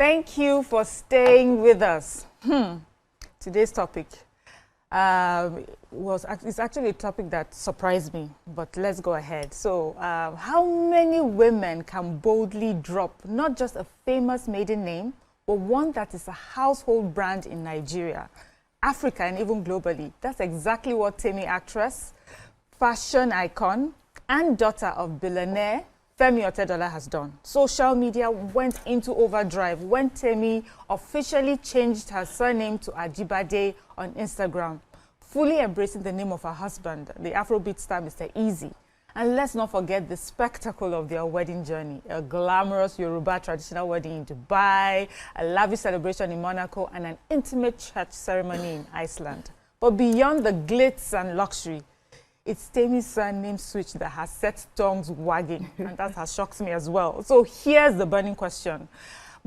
Thank you for staying with us. Today's topic it's actually a topic that surprised me, but let's go ahead. So, how many women can boldly drop not just a famous maiden name, but one that is a household brand in Nigeria, Africa, and even globally? That's exactly what Temi, actress, fashion icon, and daughter of billionaire Temi Otedola has done. Social media went into overdrive when Temi officially changed her surname to Ajibade on Instagram, fully embracing the name of her husband, the Afrobeat star Mr. Easy. And let's not forget the spectacle of their wedding journey, a glamorous Yoruba traditional wedding in Dubai, a lavish celebration in Monaco, and an intimate church ceremony in Iceland. But beyond the glitz and luxury, it's Temi's surname switch that has set tongues wagging, and that has shocked me as well. So here's the burning question.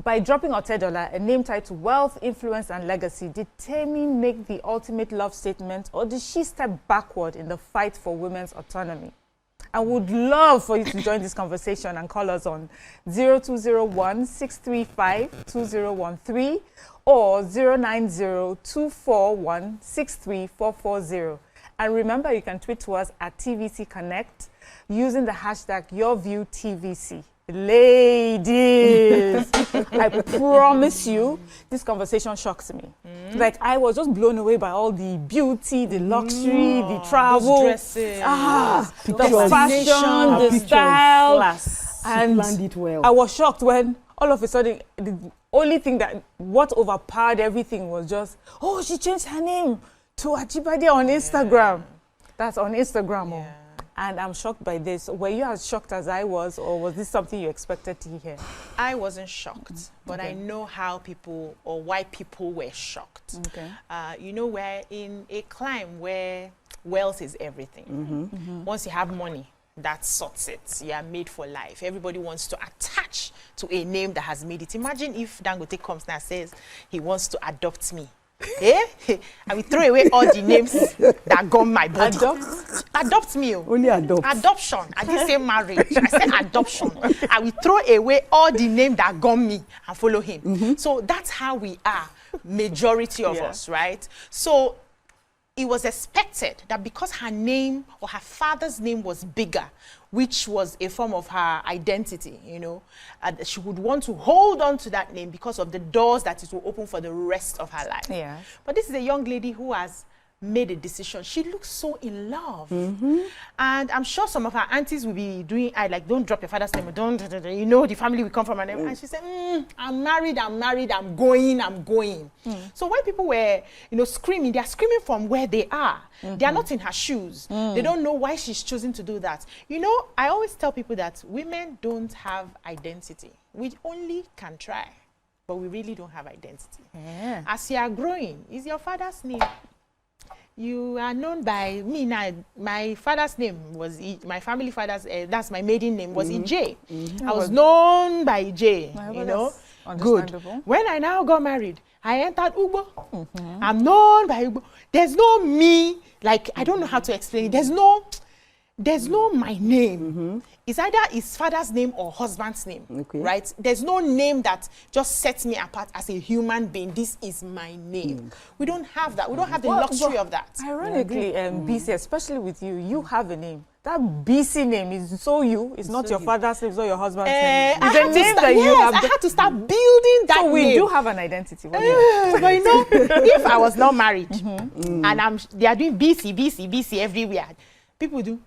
By dropping Otedola, a name tied to wealth, influence, and legacy, did Temi make the ultimate love statement, or did she step backward in the fight for women's autonomy? I would love for you to join this conversation and call us on 0201-635-2013 or 090-241-63440. And remember, you can tweet to us at TVC Connect using the hashtag YourViewTVC. Ladies, I promise you, this conversation shocks me. Like, I was just blown away by all the beauty, the luxury, the travel, dresses, the fashion, the style. And planned it well. I was shocked when all of a sudden, the only thing what overpowered everything was just, oh, she changed her name to Ajibade on Instagram. That's on Instagram. Yeah. And I'm shocked by this. Were you as shocked as I was, or was this something you expected to hear? I wasn't shocked, but I know how people, or why people were shocked. Okay. You know, we're in a climb where wealth is everything. Once you have money, that sorts it. You are made for life. Everybody wants to attach to a name that has made it. Imagine if Dangote comes now and says he wants to adopt me. I will throw away all the names that got my body. Adopt me. Only adopt. Adoption. I didn't say marriage. I said adoption. I will throw away all the names that got me and follow him. So that's how we are, majority of us, right? So it was expected that because her name or her father's name was bigger, which was a form of her identity, you know, she would want to hold on to that name because of the doors that it will open for the rest of her life. Yeah. But this is a young lady who has made a decision. She looks so in love. And I'm sure some of her aunties will be doing, like, don't drop your father's name, don't, you know, the family will come from her name. And she said, I'm married, I'm going. So when people were, you know, screaming, they're screaming from where they are. They are not in her shoes. They don't know why she's choosing to do that. You know, I always tell people that women don't have identity. We only can try, but we really don't have identity. As you are growing, is your father's name. You are known by me now. My father's name was, my family father's, that's my maiden name, was EJ. I was known by EJ, you know. Good. When I now got married, I entered Ugboh. I'm known by Ugboh. There's no me, like, I don't know how to explain it. There's no my name. It's either his father's name or husband's name, right? There's no name that just sets me apart as a human being. This is my name. We don't have that. We don't have the luxury of that. Ironically, Beecee, especially with you, you have a name. That Beecee name is so you. It's not your father's name, it's not your husband's name. It's a name that you have. I had to start building that name. So we do have an identity. But you know, if I was not married and they are doing Beecee everywhere, people do.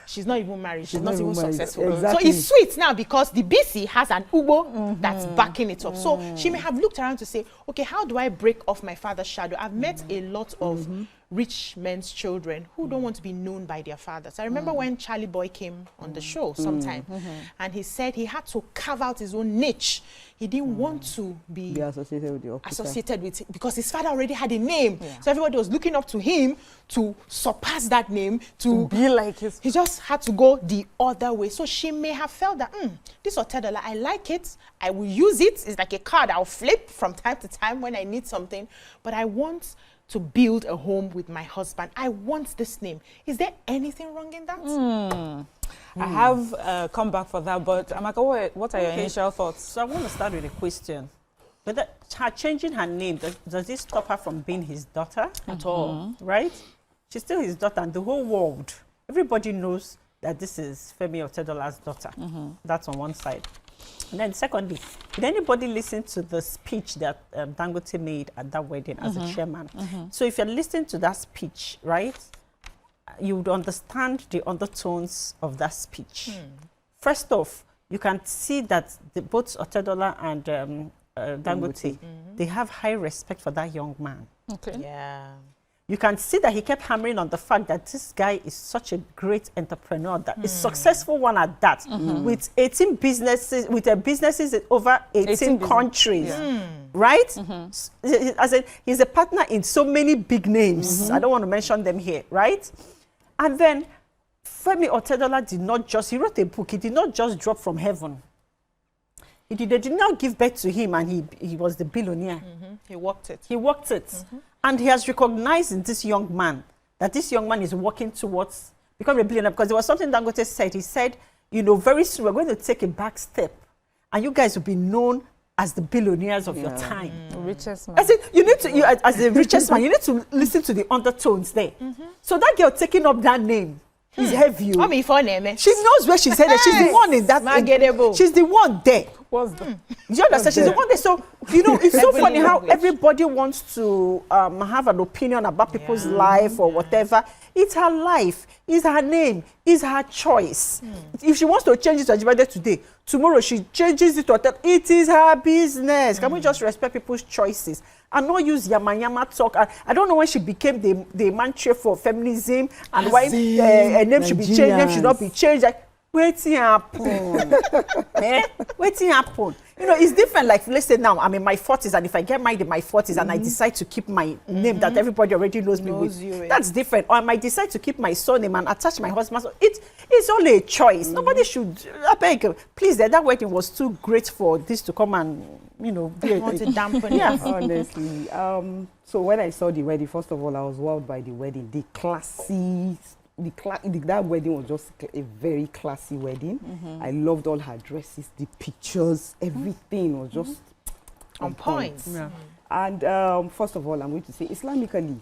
She's not even married. She's not even successful. Exactly. So it's sweet now because the Beecee has an Ugboh that's backing it up. So she may have looked around to say, okay, how do I break off my father's shadow? I've met a lot of rich men's children who don't want to be known by their fathers. I remember when Charlie Boy came on the show sometime and he said he had to carve out his own niche. He didn't want to be associated with it because his father already had a name. So everybody was looking up to him to surpass that name, to be like his. He just had to go the other way. So she may have felt that, this Otedola, I like it. I will use it. It's like a card I'll flip from time to time when I need something. But I want to build a home with my husband. I want this name. Is there anything wrong in that? I have come back for that, but Amaka, what are your initial thoughts? So I want to start with a question. Whether her changing her name, does this stop her from being his daughter? At all. Right? She's still his daughter, and the whole world, everybody knows that this is Temi Otedola's daughter. That's on one side. And then secondly, did anybody listen to the speech that Dangote made at that wedding as a chairman? So if you're listening to that speech, right, you would understand the undertones of that speech. First off, you can see that both Otedola and Dangote, they have high respect for that young man. Okay. Yeah. You can see that he kept hammering on the fact that this guy is such a great entrepreneur, that is successful one at that, with 18 businesses, with businesses in over 18 countries, right? As he's a partner in so many big names. I don't want to mention them here, right? And then Temi Otedola did not just, he wrote a book, he did not just drop from heaven. They did not give birth to him and he was the billionaire. He worked it. He worked it. And he has recognized in this young man that this young man is working towards becoming a billionaire, because there was something Dangote said. He said, you know, very soon we're going to take a back step and you guys will be known as the billionaires of your time. The richest man. I said, you need to, as the richest man, you need to listen to the undertones there. So that girl taking up that name is heavy. She knows where she's headed. She's the one in that. She's the one there. What's the? Do you understand? She's the one there. So, you know, it's so funny how everybody wants to have an opinion about people's life or whatever. It's her life. It's her name. It's her choice. If she wants to change it to Ajibade today, tomorrow she changes it to Otedola. It is her business. Can we just respect people's choices and not use yama talk? I don't know when she became the mantra for feminism and why her name should be changed, name should not be changed. Like, waiting happen. Waiting happen. You know, it's different. Like, let's say now I'm in my 40s, and if I get married in my 40s and I decide to keep my name that everybody already knows me with, that's different. Or I might decide to keep my surname and attach my husband's. It's only a choice. Nobody should. I beg, please. That wedding was too great for this to come and, you know, be want to dampen it. Yeah, honestly. So when I saw the wedding, first of all, I was wowed by the wedding. The classy. That wedding was just a very classy wedding. I loved all her dresses, the pictures, everything was just on point. Yeah. And first of all, I'm going to say, Islamically,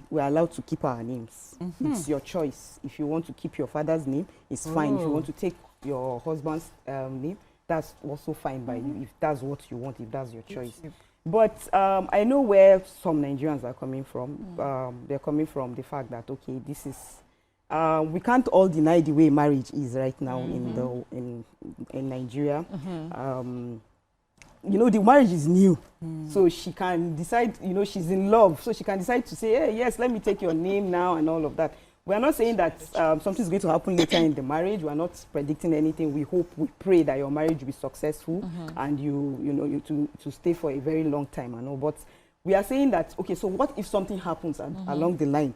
we're allowed to keep our names. It's your choice. If you want to keep your father's name, it's fine. If you want to take your husband's name, that's also fine by you, if that's what you want, if that's your choice. But I know where some Nigerians are coming from. They're coming from the fact that, okay, this is, we can't all deny the way marriage is right now in Nigeria. You know, the marriage is new. So she can decide, you know, she's in love. So she can decide to say, hey, yes, let me take your name now and all of that. We are not saying that something's going to happen later in the marriage. We are not predicting anything. We hope, we pray that your marriage will be successful and you to stay for a very long time and all. But we are saying that, okay, so what if something happens along the line?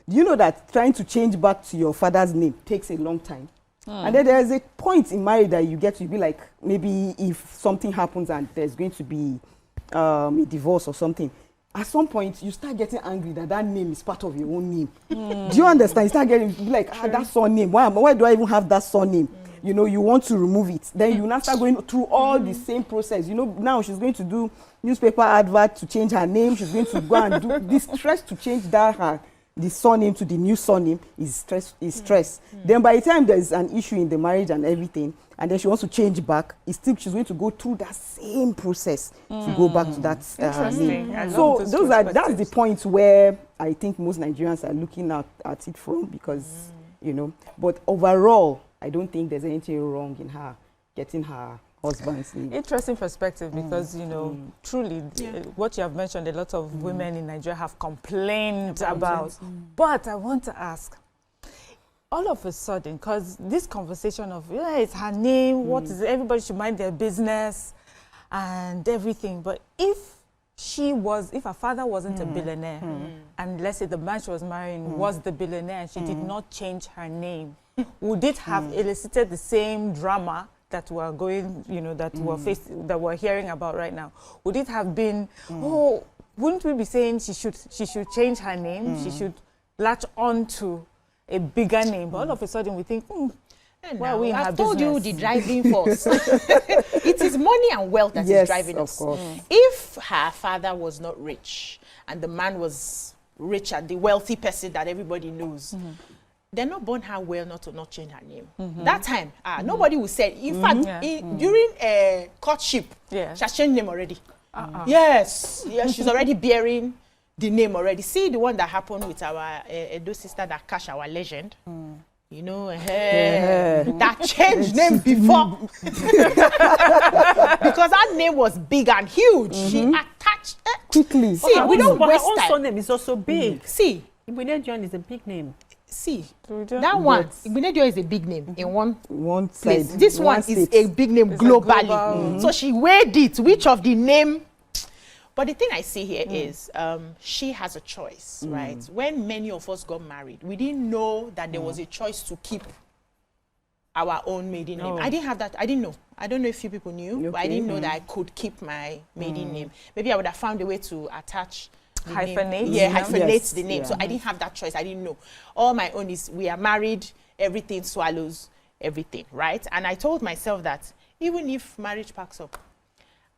Do you know that trying to change back to your father's name takes a long time? And then there is a point in marriage that you get to be like, maybe if something happens and there's going to be a divorce or something, at some point you start getting angry that that name is part of your own name. Do you understand? You start getting like, that surname, why do I even have that surname? You know, you want to remove it. Then you now start going through all the same process. You know, now she's going to do newspaper advert to change her name. She's going to go and do this stress to change the surname to the new surname is stress. Then by the time there's an issue in the marriage and everything, and then she wants to change back, she's going to go through that same process to go back to that name. So that's the point where I think most Nigerians are looking at it from, because, you know, but overall, I don't think there's anything wrong in her getting her husband's name. Interesting perspective, because you know, truly, what you have mentioned, a lot of women in Nigeria have complained about. But I want to ask, all of a sudden, because this conversation of it's her name, what is it? Everybody should mind their business and everything. But if her father wasn't a billionaire, and let's say the man she was marrying was the billionaire, and she did not change her name, would it have elicited the same drama that we're hearing about right now? Would it have been, wouldn't we be saying she should change her name? She should latch on to a bigger name. But all of a sudden we think, why are we in her I've told you business? the driving force. It is money and wealth that is driving of us. course. If her father was not rich and the man was richer, the wealthy person that everybody knows, they're not born her well not to not change her name. That time, nobody will say. In fact, during courtship, she has changed name already. Yes, she's already bearing the name already. See the one that happened with our Edo sister that cashed our legend. You know, that changed name before. Because her name was big and huge. She attached quickly. See, we don't waste her own time. surname is also big. See, Ibune John is a big name. see, that one, Igbenedion is a big name in one place. Side, This one is a big name globally. So she weighed it, which of the name. But the thing I see here is she has a choice, right? When many of us got married, we didn't know that there was a choice to keep our own maiden name. I didn't have that. I didn't know. I don't know if you people knew, but I didn't know that I could keep my maiden name. Maybe I would have found a way to attach the Hyphenate? name. Yeah, hyphenate Yes. the name. So I didn't have that choice. I didn't know. All my own is we are married, everything swallows everything, right? And I told myself that even if marriage packs up,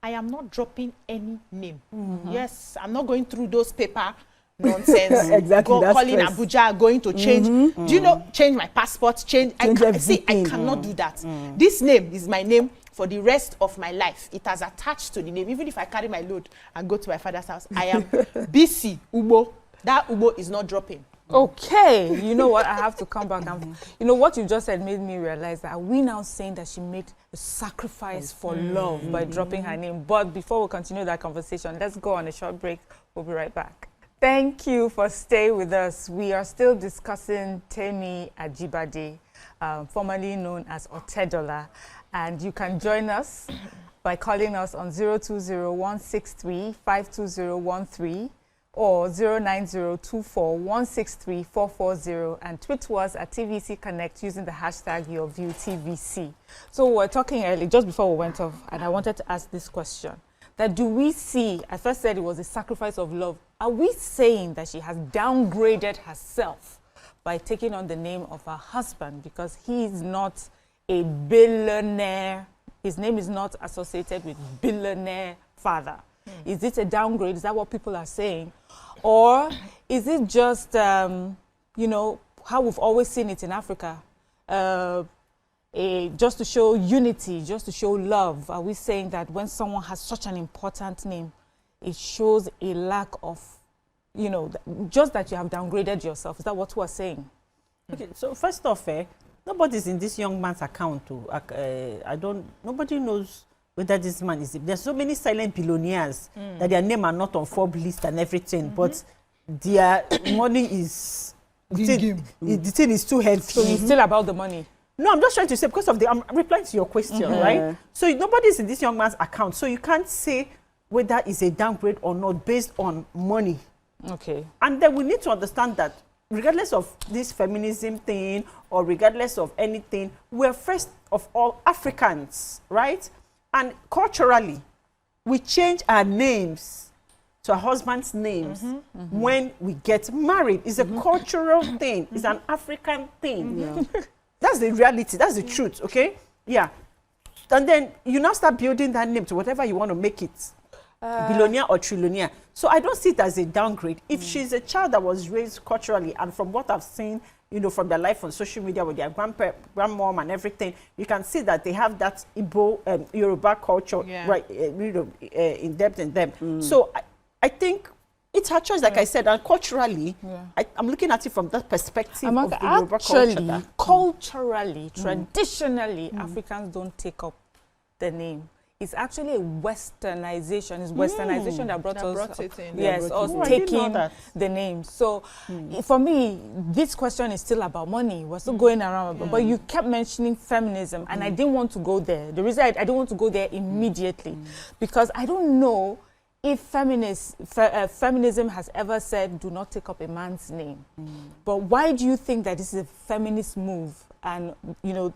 I am not dropping any name. Yes, I'm not going through those paper nonsense. Exactly, that's Calling stress. Abuja, going to change. Do you know, change my passport, change I everything. cannot do that. This name is my name for the rest of my life. It has attached to the name. Even if I carry my load and go to my father's house, I am Beecee, Ugboh. That Ugboh is not dropping. Okay, you know what? I have to come back. And, you know, what you just said made me realize that are we now saying that she made a sacrifice for love by dropping her name? But before we continue that conversation, let's go on a short break. We'll be right back. Thank you for staying with us. We are still discussing Temi Ajibade, formerly known as Otedola. And you can join us by calling us on 020-163-52013 or 09024163440 and tweet to us at TVC Connect using the hashtag YourViewTVC. So we were talking earlier, just before we went off, and I wanted to ask this question. That do we see, I first said it was a sacrifice of love. Are we saying that she has downgraded herself by taking on the name of her husband because he is not a billionaire? His name is not associated with billionaire father. Is it a downgrade? Is that what people are saying? Or is it just, you know, how we've always seen it in Africa? Just to show unity, just to show love. Are we saying that when someone has such an important name, it shows a lack of, you know, just that you have downgraded yourself? Is that what we're saying? Okay, so first off, nobody's in this young man's account. Nobody knows whether this man is. There's so many silent billionaires that their name are not on Forbes list and everything, but their money is the thing is too heavy. So it's still about the money. No, I'm just trying to say because of the. I'm replying to your question, right? So nobody's in this young man's account, so you can't say whether it's a downgrade or not based on money. Okay. And then we need to understand that regardless of this feminism thing or regardless of anything, we're first of all Africans, right? And culturally, we change our names to our husband's names when we get married. It's a cultural thing. It's an African thing. That's the reality. That's the truth, okay? Yeah. And then you now start building that name to whatever you want to make it. Billionaire or trillionaire. So I don't see it as a downgrade. If she's a child that was raised culturally, and from what I've seen, you know, from their life on social media with their grandmom and everything, you can see that they have that Ugboh Yoruba culture, right, in depth in them. So I think it's her choice, like I said, and culturally, I'm looking at it from that perspective of the Yoruba culture. Culturally, traditionally, Africans don't take up the name. It's actually a westernization. It's westernization that brought us, it in. yes, us taking the name. So for me, this question is still about money. We're still going around, but you kept mentioning feminism, and I didn't want to go there. The reason I didn't want to go there immediately, because I don't know if feminism has ever said, do not take up a man's name. But why do you think that this is a feminist move? And, you know,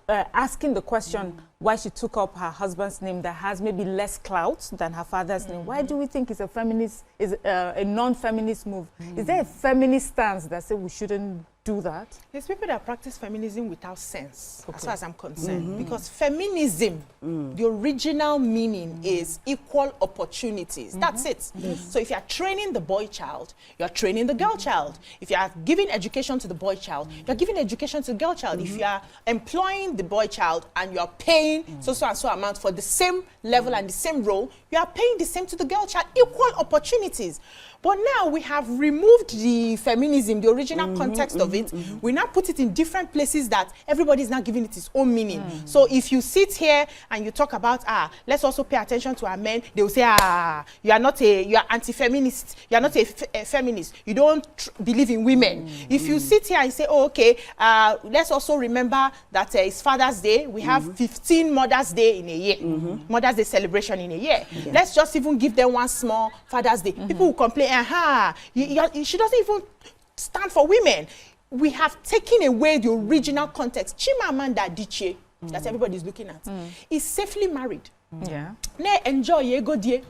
asking the question why she took up her husband's name that has maybe less clout than her father's name. Why do we think it's a non-feminist move? Is there a feminist stance that says we shouldn't do that? There's people that practice feminism without sense, as far as I'm concerned. Because feminism, the original meaning is equal opportunities. That's it. So if you are training the boy child, you are training the girl child. If you are giving education to the boy child, you are giving education to the girl child. If you are employing the boy child and you are paying so and so amount for the same level and the same role, you are paying the same to the girl child. Equal opportunities. But now we have removed the feminism, the original context of it. We now put it in different places that everybody is now giving it its own meaning. So if you sit here and you talk about, let's also pay attention to our men, they will say, you are anti-feminist, you are not a feminist, you don't believe in women. If you sit here and say, oh, okay, let's also remember that it's Father's Day, we have 15 Mother's Day in a year, Mother's Day celebration in a year. Let's just even give them one small Father's Day. People will complain, she doesn't even stand for women. We have taken away the original context. Chimamanda Adichie, that everybody is looking at, is safely married. Ne enjoy ego die.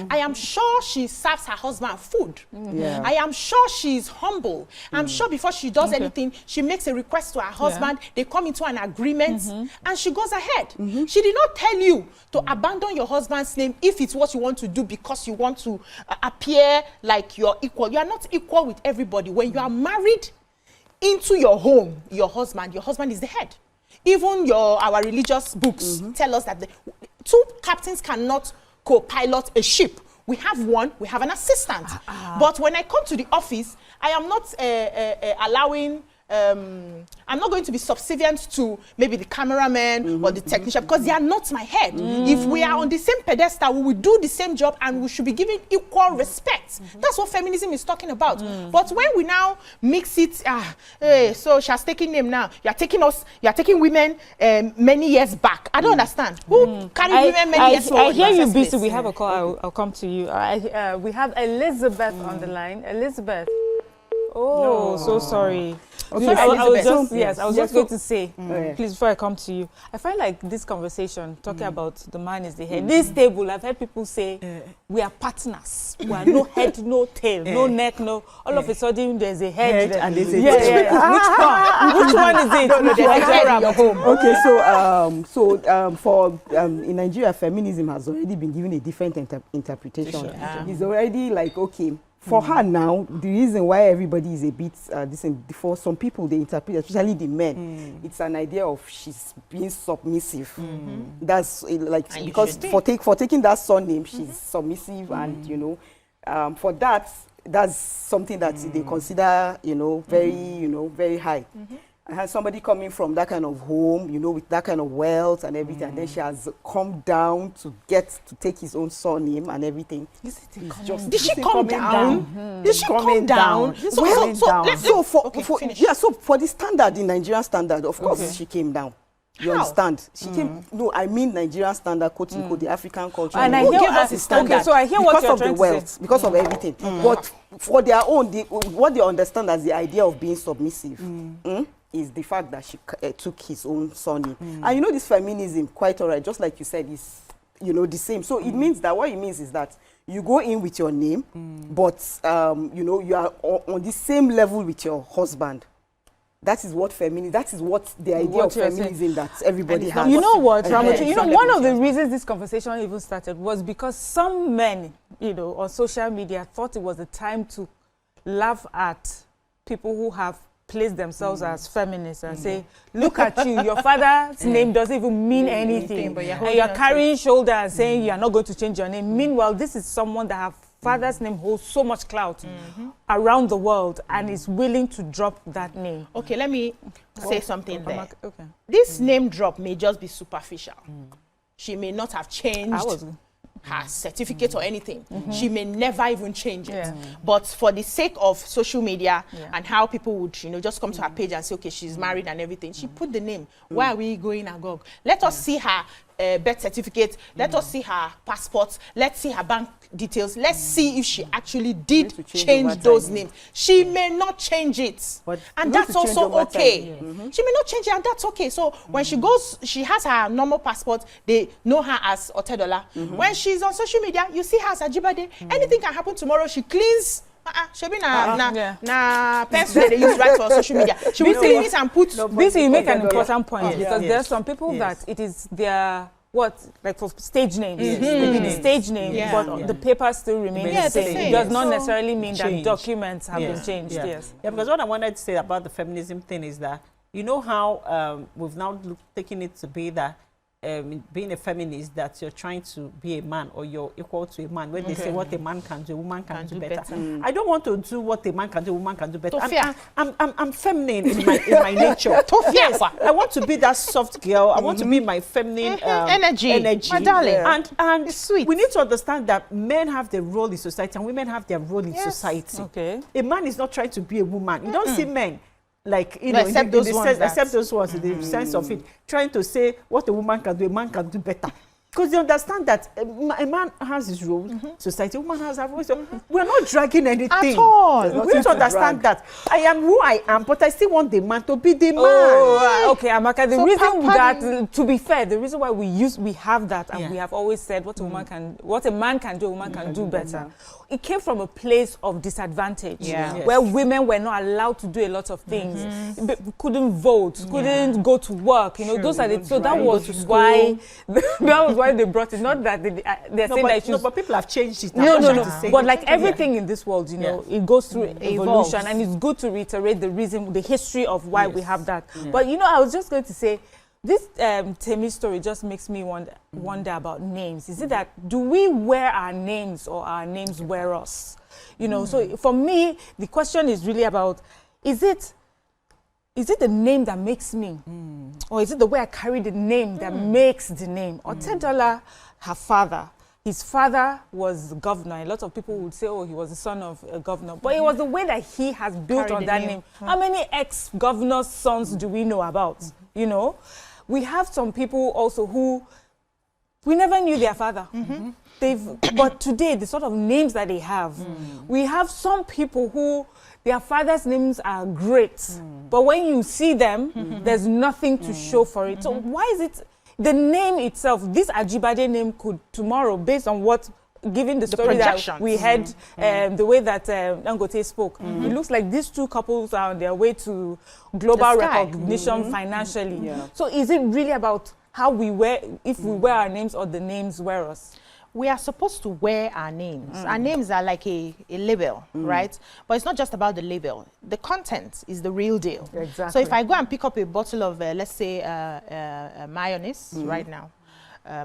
I am sure she serves her husband food. I am sure she's humble. I'm sure before she does anything, she makes a request to her husband. They come into an agreement and she goes ahead. She did not tell you to abandon your husband's name if it's what you want to do because you want to appear like you're equal. You are not equal with everybody. When you are married into your home, your husband is the head. Even our religious books tell us that the two captains cannot co-pilot a ship. We have one, we have an assistant. But when I come to the office, I am not allowing, I'm not going to be subservient to maybe the cameraman or the technician because they are not my head. If we are on the same pedestal, we will do the same job and we should be given equal respect. That's what feminism is talking about. But when we now mix it, so she has taken name now. You are taking women many years back. I don't understand. Who carried women many years forward? I hear you, Beecee. We have a call. I'll come to you. We have Elizabeth on the line. Elizabeth. Oh, no. So sorry. Okay. I was just going to say, please, before I come to you, I find like this conversation, talking about the man is the head. This table, I've heard people say, we are partners. We are no head, no tail, no neck, no. All of a sudden, there's a head. And there's a tail. Which one? Which one is it? No, there's a head in your home. Okay, so in Nigeria, feminism has already been given a different interpretation. It's already like, okay, for her now, the reason why everybody is a bit for some people, they interpret, especially the men, it's an idea of she's being submissive. That's like, and because for taking that surname, she's submissive, and you know, for that's something that they consider, very high. I had somebody coming from that kind of home, with that kind of wealth and everything, and then she has come down to take his own surname and everything. Did she come down? Did she come down? So for the standard, in Nigerian standard, of course, she came down. You understand? She came. No, I mean Nigerian standard, quote unquote, the African culture. And I hear us standard. Okay, so I hear what you're trying to say. Because of the wealth, because of everything. But for their own, what they understand as the idea of being submissive. Is the fact that she took his own surname. And this feminism, quite all right, just like you said, is, the same. So it means that what it means is that you go in with your name, but, you are on the same level with your husband. That is what the idea of feminism that everybody has. You know what, Ramochi? One of the reasons this conversation even started was because some men, on social media thought it was a time to laugh at people who have place themselves as feminists and say, look at you, your father's name doesn't even mean anything. But you're carrying shoulder and saying you are not going to change your name. Meanwhile, this is someone that her father's name holds so much clout around the world and is willing to drop that name. Okay, let me say something there. Okay. This name drop may just be superficial. She may not have changed her certificate or anything. She may never even change it. But for the sake of social media and how people would, just come to her page and say, okay, she's married and everything, she put the name. Why are we going agog? Let us see her birth certificate. Let us see her passport. Let's see her bank details. Let's see if she actually did change those names. She may not change it, But and that's also okay. She may not change it, and that's okay. So when she goes, she has her normal passport. They know her as Otedola. When she's on social media, you see her as Ajibade. Anything can happen tomorrow. She cleans. She be na pencil they use right for social media. She will clean it and put. Beecee, you make an important point because there are some people that it is their like for stage names. It could be the stage name, but the paper still remains the same. It does not necessarily mean that documents have been changed. Yes. Yeah, because what I wanted to say about the feminism thing is that you know how we've now taken it to be that being a feminist, that you're trying to be a man or you're equal to a man. When they say what a man can do, a woman can do better. I don't want to do what a man can do, a woman can do better. I'm feminine in my nature. Yes, I want to be that soft girl. I want to be my feminine energy. My darling. And it's sweet. We need to understand that men have their role in society and women have their role in society. Okay. A man is not trying to be a woman. You don't see men like, you no, know, except those ones in the sense of it, trying to say what a woman can do, a man can do better. Because you understand that a man has his role, society, a woman has her role. So we're not dragging anything. At all. We need to understand that I am who I am, but I still want the man to be the man. Okay, Amaka, the reason that, to be fair, the reason why we have that, and we have always said what a woman can, what a man can do, a woman can do better. It came from a place of disadvantage, where women were not allowed to do a lot of things, couldn't vote, couldn't go to work. You know, those are the so that was why they brought it. Not that they're saying that no, but people have changed it. No. But like everything in this world, you know, it goes through evolution, and it's good to reiterate the reason, the history of why we have that. But you know, I was just going to say, this Temi story just makes me wonder about names. Is it that do we wear our names or our names wear us? You know, so for me, the question is really about, is it the name that makes me? Or is it the way I carry the name that makes the name? Otedola, her father, his father was governor. A lot of people would say, oh, he was the son of a governor. But it was the way that he has built on that name. How many ex-governors' sons do we know about? You know? We have some people also who we never knew their father. But today, the sort of names that they have, we have some people who their father's names are great, but when you see them, there's nothing to show for it. So why is it the name itself? This Ajibade name could tomorrow, based on what, given the story that we had, the way that Dangote spoke, it looks like these two couples are on their way to global recognition financially. So is it really about how we wear, if we wear our names or the names wear us? We are supposed to wear our names. Our names are like a label, right? But it's not just about the label. The content is the real deal. Exactly. So if I go and pick up a bottle of, let's say, mayonnaise right now,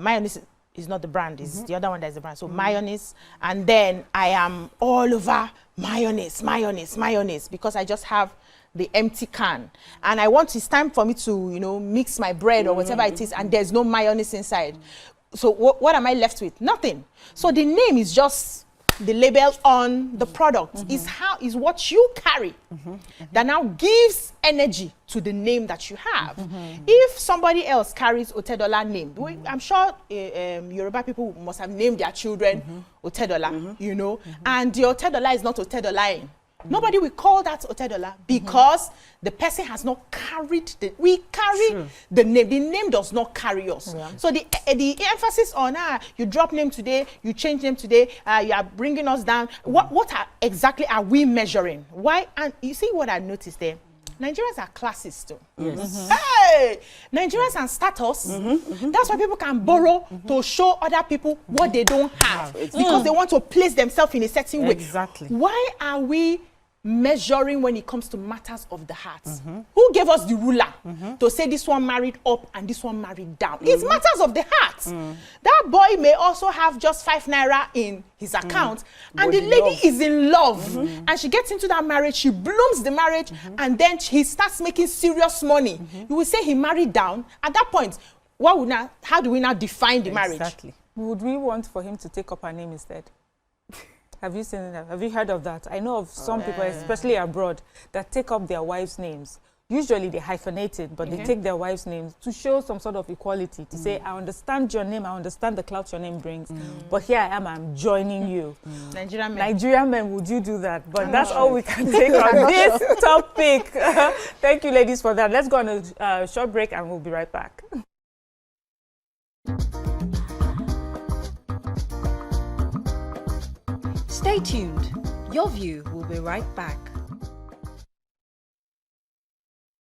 mayonnaise is not the brand, it's the other one that is the brand. So mayonnaise, and then I am all over mayonnaise, because I just have the empty can. And I want, it's time for me to, you know, mix my bread or whatever it is, and there's no mayonnaise inside. So what am I left with? Nothing. So the name is just the label on the product. Is what you carry that now gives energy to the name that you have. If somebody else carries Otedola name, I'm sure Yoruba people must have named their children Otedola, you know, and the Otedola is not Otedola. Nobody will call that Otedola because the person has not carried we carry the name. The name does not carry us. So the emphasis on you drop name today, you change name today, you are bringing us down. What exactly are we measuring? Why? And you see what I noticed there? Nigerians are classist too. Hey, Nigerians and status. That's why people can borrow to show other people what they don't have because they want to place themselves in a certain way. Exactly. Why are we measuring when it comes to matters of the heart? Who gave us the ruler to say this one married up and this one married down? It's matters of the heart. That boy may also have just 5 naira in his account, and the lady is in love, and she gets into that marriage, she blooms the marriage, and then he starts making serious money. You will say he married down. At that point, how do we now define the marriage? Exactly. Would we want for him to take up her name instead? Have you seen that? Have you heard of that? I know of some people, especially abroad, that take up their wives' names. usually they hyphenate it, but they take their wives' names to show some sort of equality, to say, I understand your name, I understand the clout your name brings, but here I am, I'm joining you. Nigerian men, would you do that? But that's all we can take on this topic. Thank you, ladies, for that. Let's go on a short break and we'll be right back. Stay tuned. Your View will be right back.